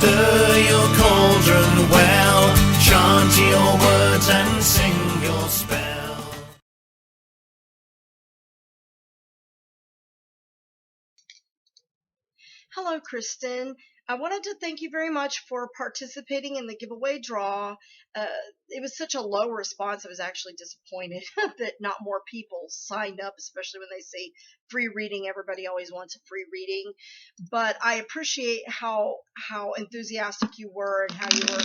Stir your cauldron well, chant your words and sing your spell. Hello, Kristen. I wanted to thank you very much for participating in the giveaway draw. It was such a low response. I was actually disappointed that not more people signed up, especially when they say free reading. Everybody always wants a free reading. But I appreciate how enthusiastic you were and how you were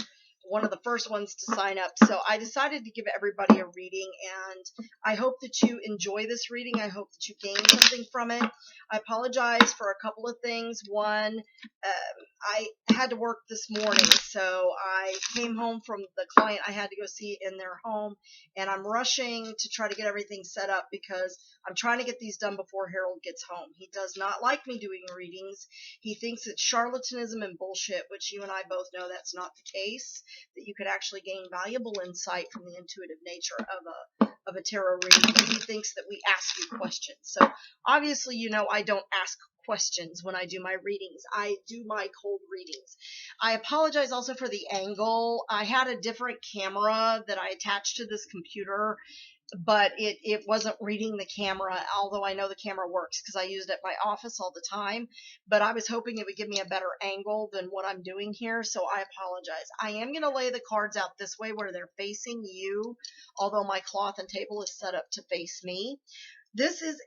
one of the first ones to sign up. So I decided to give everybody a reading, and I hope that you enjoy this reading. I hope that you gain something from it. I apologize for a couple of things. One, I had to work this morning, so I came home from the client I had to go see in their home, and I'm rushing to try to get everything set up because I'm trying to get these done before Harold gets home. He does not like me doing readings. He thinks it's charlatanism and bullshit, which you and I both know that's not the case, that you could actually gain valuable insight from the intuitive nature of a tarot reading, but he thinks that we ask you questions. So obviously, you know, I don't ask questions when I do my readings. I do my cold readings. I apologize also for the angle. I had a different camera that I attached to this computer, but it wasn't reading the camera, although I know the camera works because I use it at my office all the time. But I was hoping it would give me a better angle than what I'm doing here, so I apologize. I am going to lay the cards out this way where they're facing you, although my cloth and table is set up to face me. This is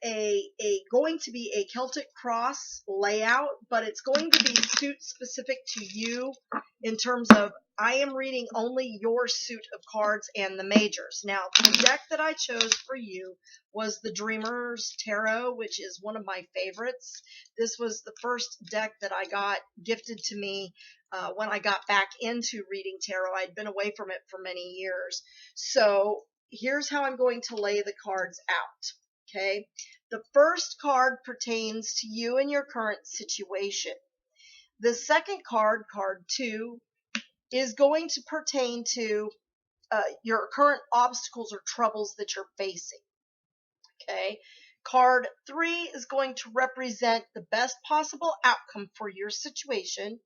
going to be a Celtic cross layout, but it's going to be suit specific to you in terms of I am reading only your suit of cards and the majors. Now, the deck that I chose for you was the Dreamer's Tarot, which is one of my favorites. This was the first deck that I got gifted to me when I got back into reading tarot. I'd been away from it for many years. So here's how I'm going to lay the cards out. Okay, the first card pertains to you and your current situation. The second card, card 2, is going to pertain to your current obstacles or troubles that you're facing. Okay, card 3 is going to represent the best possible outcome for your situation.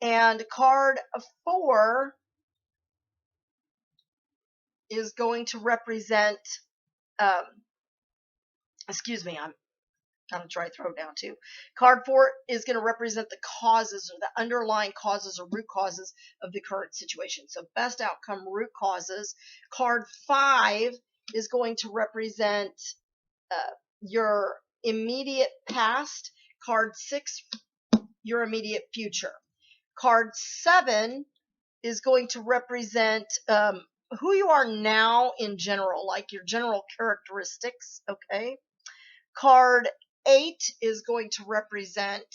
And card 4 is going to represent excuse me, I'm kind of try to throw down too. Card 4 is going to represent the causes or the underlying causes or root causes of the current situation. So best outcome, root causes. Card 5 is going to represent your immediate past. Card 6, your immediate future. Card 7 is going to represent who you are now in general, like your general characteristics, okay? Card 8 is going to represent,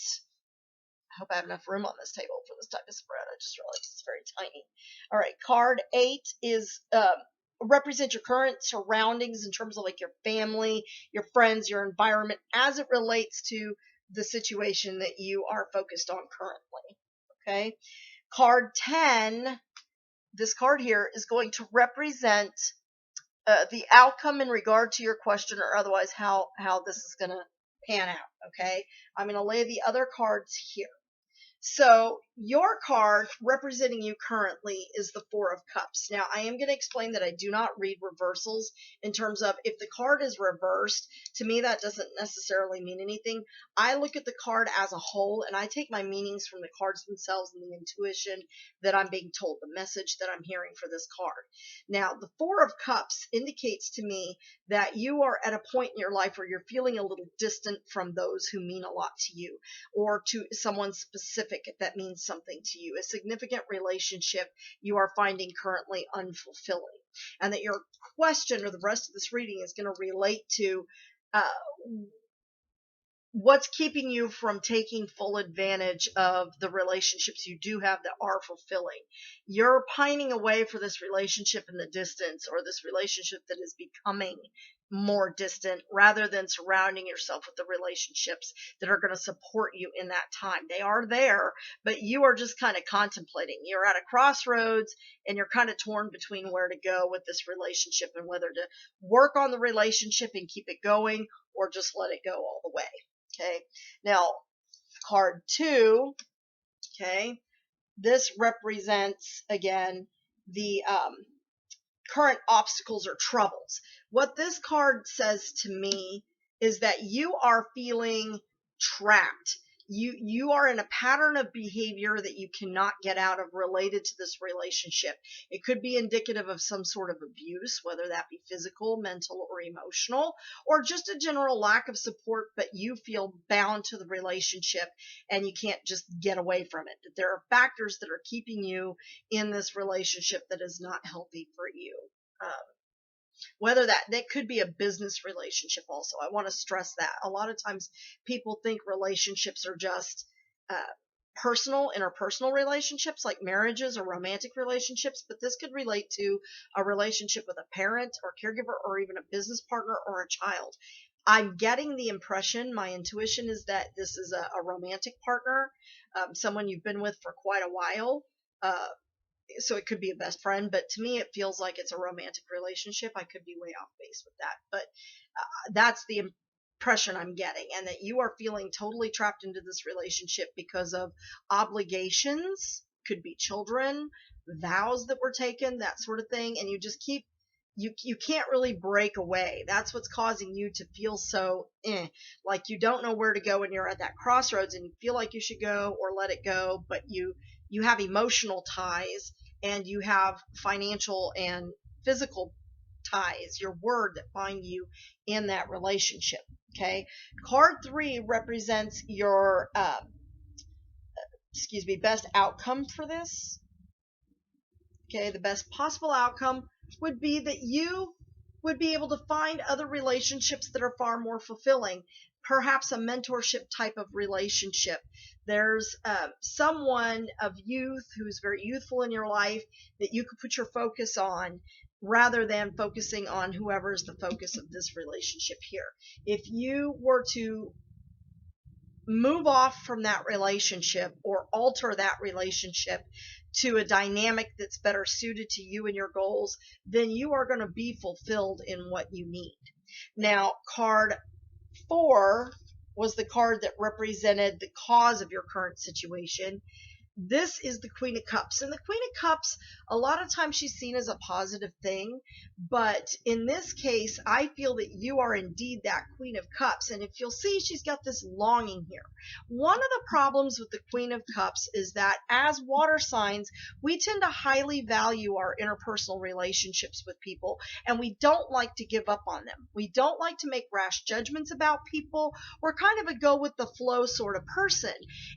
I hope I have enough room on this table for this type of spread. I just realized it's very tiny. All right, card 8 is represent your current surroundings in terms of like your family, your friends, your environment as it relates to the situation that you are focused on currently. Okay, card 10, this card here is going to represent the outcome in regard to your question or otherwise how this is going to pan out, okay? I'm going to lay the other cards here. So your card representing you currently is the Four of Cups. Now, I am going to explain that I do not read reversals in terms of if the card is reversed, to me that doesn't necessarily mean anything. I look at the card as a whole, and I take my meanings from the cards themselves and the intuition that I'm being told, the message that I'm hearing for this card. Now, the Four of Cups indicates to me that you are at a point in your life where you're feeling a little distant from those who mean a lot to you, or to someone specific that means something to you, a significant relationship you are finding currently unfulfilling, and that your question or the rest of this reading is going to relate to what's keeping you from taking full advantage of the relationships you do have that are fulfilling. You're pining away for this relationship in the distance, or this relationship that is becoming more distant, rather than surrounding yourself with the relationships that are going to support you in that time. They are there, but you are just kind of contemplating. You're at a crossroads and you're kind of torn between where to go with this relationship and whether to work on the relationship and keep it going or just let it go all the way. Okay, now card 2, okay, This represents, again, the current obstacles or troubles. What this card says to me is that you are feeling trapped. You are in a pattern of behavior that you cannot get out of related to this relationship. It could be indicative of some sort of abuse, whether that be physical, mental, or emotional, or just a general lack of support, but you feel bound to the relationship and you can't just get away from it. That there are factors that are keeping you in this relationship that is not healthy for you. Um, Whether that could be a business relationship also. I want to stress that. A lot of times people think relationships are just personal, interpersonal relationships like marriages or romantic relationships, but this could relate to a relationship with a parent or caregiver or even a business partner or a child. I'm getting the impression, my intuition is that this is a romantic partner, someone you've been with for quite a while. So it could be a best friend, but to me it feels like it's a romantic relationship. I could be way off base with that, but that's the impression I'm getting, and that you are feeling totally trapped into this relationship because of obligations, could be children, vows that were taken, that sort of thing, and you just keep you can't really break away. That's what's causing you to feel so like you don't know where to go, and you're at that crossroads and you feel like you should go or let it go, but you have emotional ties and you have financial and physical ties, your word, that bind you in that relationship. Okay. Card 3 represents your best outcome for this. Okay, the best possible outcome would be that you would be able to find other relationships that are far more fulfilling, perhaps a mentorship type of relationship. There's someone of youth who's very youthful in your life that you could put your focus on rather than focusing on whoever is the focus of this relationship here. If you were to move off from that relationship or alter that relationship to a dynamic that's better suited to you and your goals, then you are going to be fulfilled in what you need. Now, card 4 was the card that represented the cause of your current situation. This is the Queen of Cups. And the Queen of Cups, a lot of times she's seen as a positive thing. But in this case, I feel that you are indeed that Queen of Cups. And if you'll see, she's got this longing here. One of the problems with the Queen of Cups is that as water signs, we tend to highly value our interpersonal relationships with people. And we don't like to give up on them. We don't like to make rash judgments about people. We're kind of a go with the flow sort of person.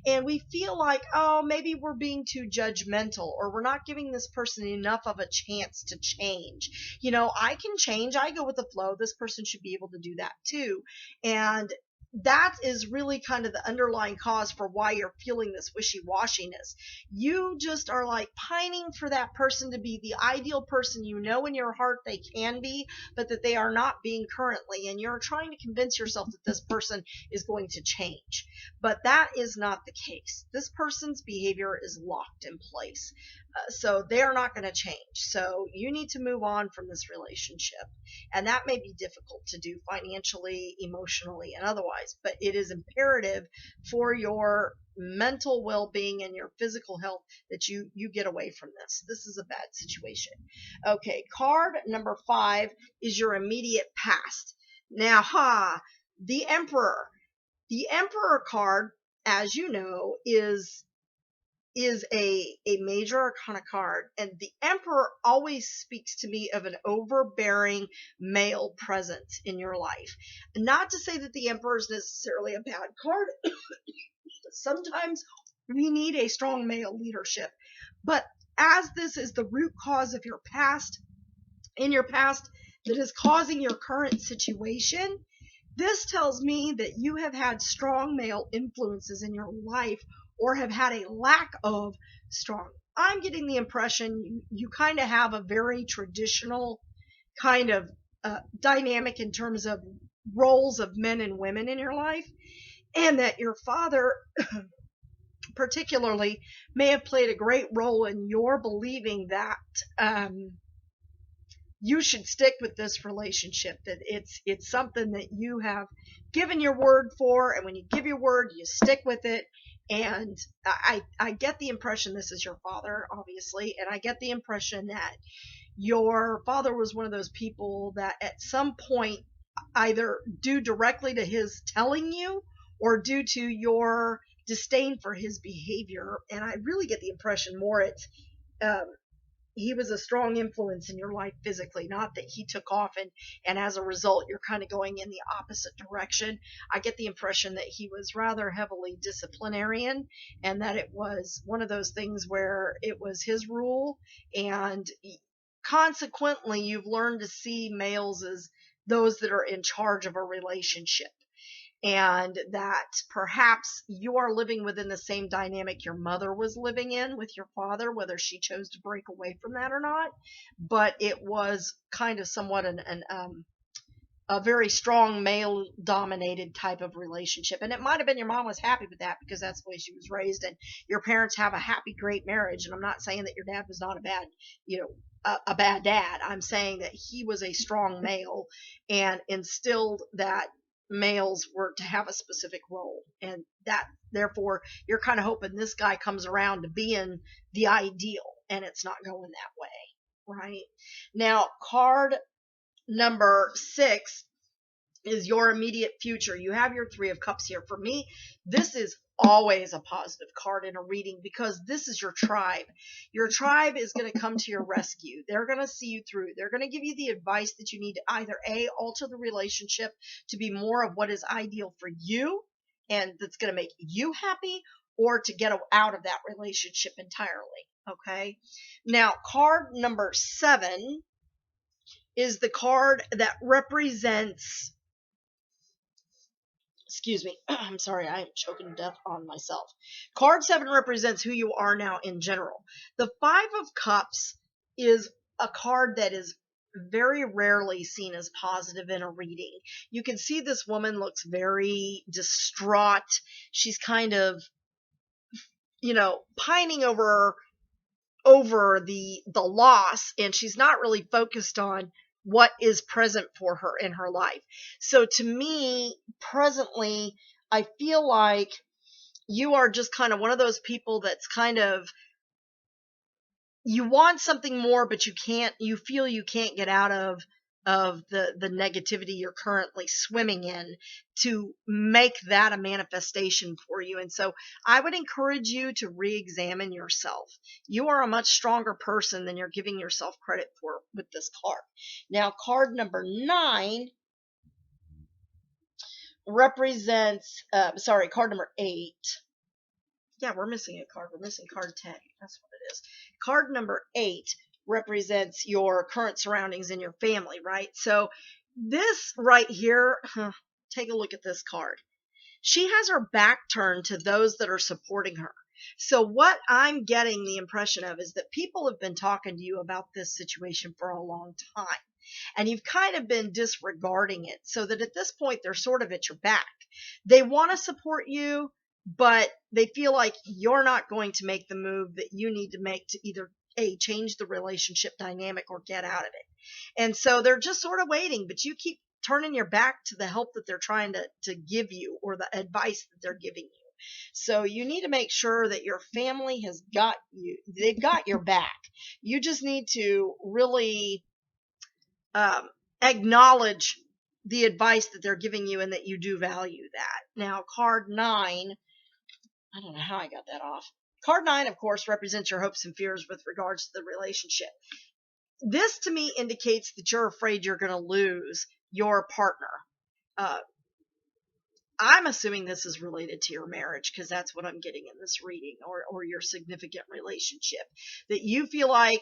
And we feel like, oh, maybe we're being too judgmental, or we're not giving this person enough of a chance to change. You know, I can change. I go with the flow. This person should be able to do that too. And that is really kind of the underlying cause for why you're feeling this wishy-washiness. You just are like pining for that person to be the ideal person you know in your heart they can be, but that they are not being currently. And you're trying to convince yourself that this person is going to change. But that is not the case. This person's behavior is locked in place. So they're not going to change. So you need to move on from this relationship. And that may be difficult to do financially, emotionally, and otherwise. But it is imperative for your mental well-being and your physical health that you get away from this. This is a bad situation. Okay, card number 5 is your immediate past. Now, the Emperor. The Emperor card, as you know, is a major arcana card, and the Emperor always speaks to me of an overbearing male presence in your life. Not to say that the Emperor is necessarily a bad card. Sometimes we need a strong male leadership, but as this is the root cause of your past, in your past, that is causing your current situation, this tells me that you have had strong male influences in your life, or have had a lack of strong. I'm getting the impression you kind of have a very traditional kind of dynamic in terms of roles of men and women in your life, and that your father particularly may have played a great role in your believing that you should stick with this relationship, that it's something that you have given your word for, and when you give your word, you stick with it. And I get the impression this is your father, obviously, and I get the impression that your father was one of those people that at some point, either due directly to his telling you or due to your disdain for his behavior, and I really get the impression more it's um, he was a strong influence in your life physically, not that he took off and as a result you're kind of going in the opposite direction. I get the impression that he was rather heavily disciplinarian, and that it was one of those things where it was his rule, and consequently you've learned to see males as those that are in charge of a relationship, and that perhaps you are living within the same dynamic your mother was living in with your father, whether she chose to break away from that or not. But it was kind of somewhat a very strong male dominated type of relationship. And it might have been your mom was happy with that because that's the way she was raised, and your parents have a happy, great marriage. And I'm not saying that your dad was not a bad, a bad dad. I'm saying that he was a strong male and instilled that males were to have a specific role, and that therefore you're kind of hoping this guy comes around to being the ideal, and it's not going that way. Right now, card number 6 is your immediate future. You have your 3 of Cups here. For me, this is always a positive card in a reading because this is your tribe. Your tribe is going to come to your rescue. They're going to see you through. They're going to give you the advice that you need to either A, alter the relationship to be more of what is ideal for you and that's going to make you happy, or to get out of that relationship entirely. Okay. Now, card number 7 is the card that represents, excuse me, I'm sorry, I am choking to death on myself. Card 7 represents who you are now in general. The 5 of Cups is a card that is very rarely seen as positive in a reading. You can see this woman looks very distraught. She's kind of, pining over the loss, and she's not really focused on what is present for her in her life. So to me, presently, I feel like you are just kind of one of those people that's kind of, you want something more, but you feel you can't get out of the negativity you're currently swimming in to make that a manifestation for you. And so I would encourage you to re-examine yourself. You are a much stronger person than you're giving yourself credit for with this card. Now, card number 9 represents, card number 8. Yeah, we're missing a card. We're missing card 10. That's what it is. Card number 8 represents your current surroundings in your family, right? So this right here, take a look at this card. She has her back turned to those that are supporting her. So what I'm getting the impression of is that people have been talking to you about this situation for a long time, and you've kind of been disregarding it, so that at this point they're sort of at your back. They want to support you, but they feel like you're not going to make the move that you need to make to either A, change the relationship dynamic or get out of it. And so they're just sort of waiting, but you keep turning your back to the help that they're trying to give you, or the advice that they're giving you. So you need to make sure that your family has got you. They've got your back. You just need to really acknowledge the advice that they're giving you and that you do value that. Now, card 9, I don't know how I got that off. Card 9, of course, represents your hopes and fears with regards to the relationship. This to me indicates that you're afraid you're going to lose your partner. I'm assuming this is related to your marriage, because that's what I'm getting in this reading, or your significant relationship. That you feel like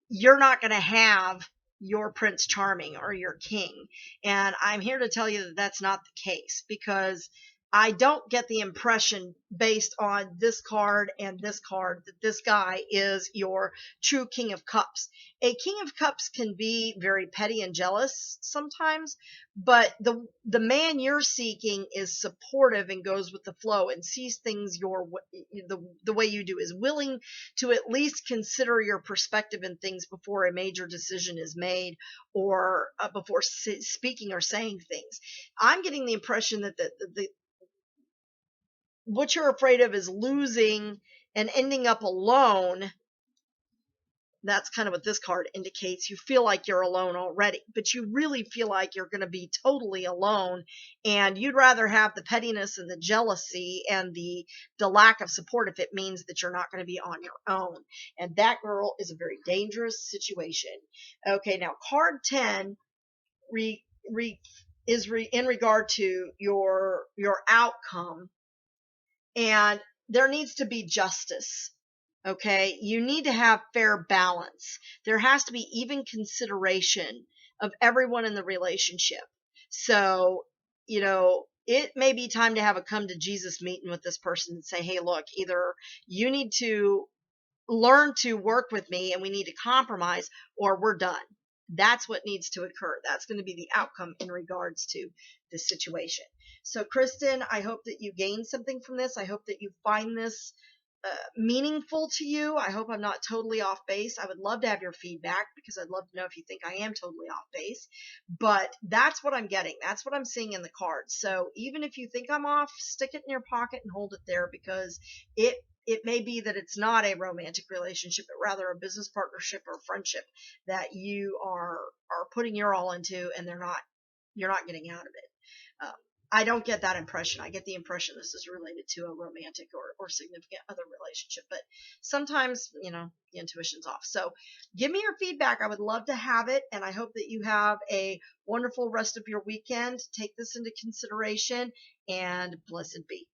you're not going to have your Prince Charming or your king. And I'm here to tell you that that's not the case, because I don't get the impression based on this card and this card that this guy is your true King of Cups. A King of Cups can be very petty and jealous sometimes, but the man you're seeking is supportive and goes with the flow and sees things the way you do, is willing to at least consider your perspective in things before a major decision is made, or before speaking or saying things. I'm getting the impression that the what you're afraid of is losing and ending up alone. That's kind of what this card indicates. You feel like you're alone already, but you really feel like you're going to be totally alone, and you'd rather have the pettiness and the jealousy and the lack of support if it means that you're not going to be on your own. And that, girl, is a very dangerous situation. Okay, now card 10 re, re, in regard to your outcome, and there needs to be justice. Okay, you need to have fair balance. There has to be even consideration of everyone in the relationship. So, it may be time to have a come to Jesus meeting with this person and say, hey, look, either you need to learn to work with me and we need to compromise, or we're done. That's what needs to occur. That's going to be the outcome in regards to this situation. So, Kristen, I hope that you gain something from this. I hope that you find this meaningful to you. I hope I'm not totally off base. I would love to have your feedback because I'd love to know if you think I am totally off base. But that's what I'm getting. That's what I'm seeing in the cards. So even if you think I'm off, stick it in your pocket and hold it there, because it may be that it's not a romantic relationship, but rather a business partnership or friendship that you are putting your all into, and you're not getting out of it. I don't get that impression. I get the impression this is related to a romantic or significant other relationship, but sometimes, the intuition's off. So give me your feedback. I would love to have it, and I hope that you have a wonderful rest of your weekend. Take this into consideration, and blessed be.